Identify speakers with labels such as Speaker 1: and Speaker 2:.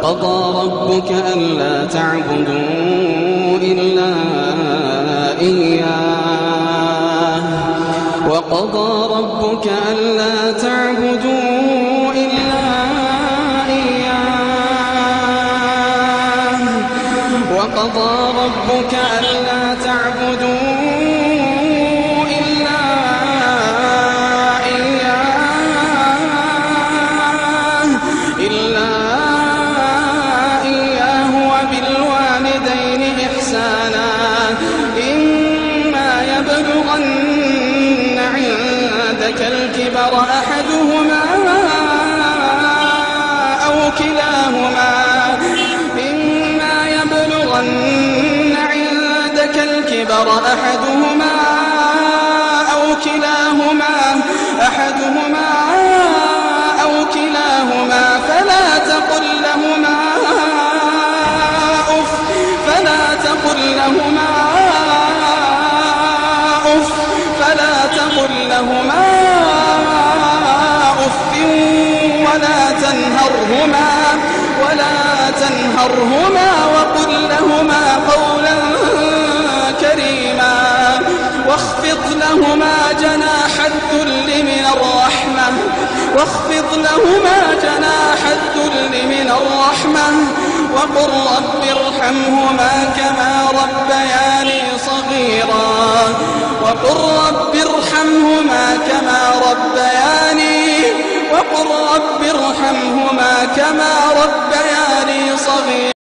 Speaker 1: وقضى ربك ألا تعبدوا إلا إياه وقضى ربك ألا تعبدوا إلا إياه وقضى ربك ألا تعبدوا إلا إياه وبالوالدين إحسانا إما يبلغن عندك الكبر أحدهما أو كلاهما فلا تقل لهما أف ولا تنهرهما وقل لهما قولا كريما واخفض لهما جناح الذل من الرحمة وقل رب ارحمهما كما ربياني صغيرا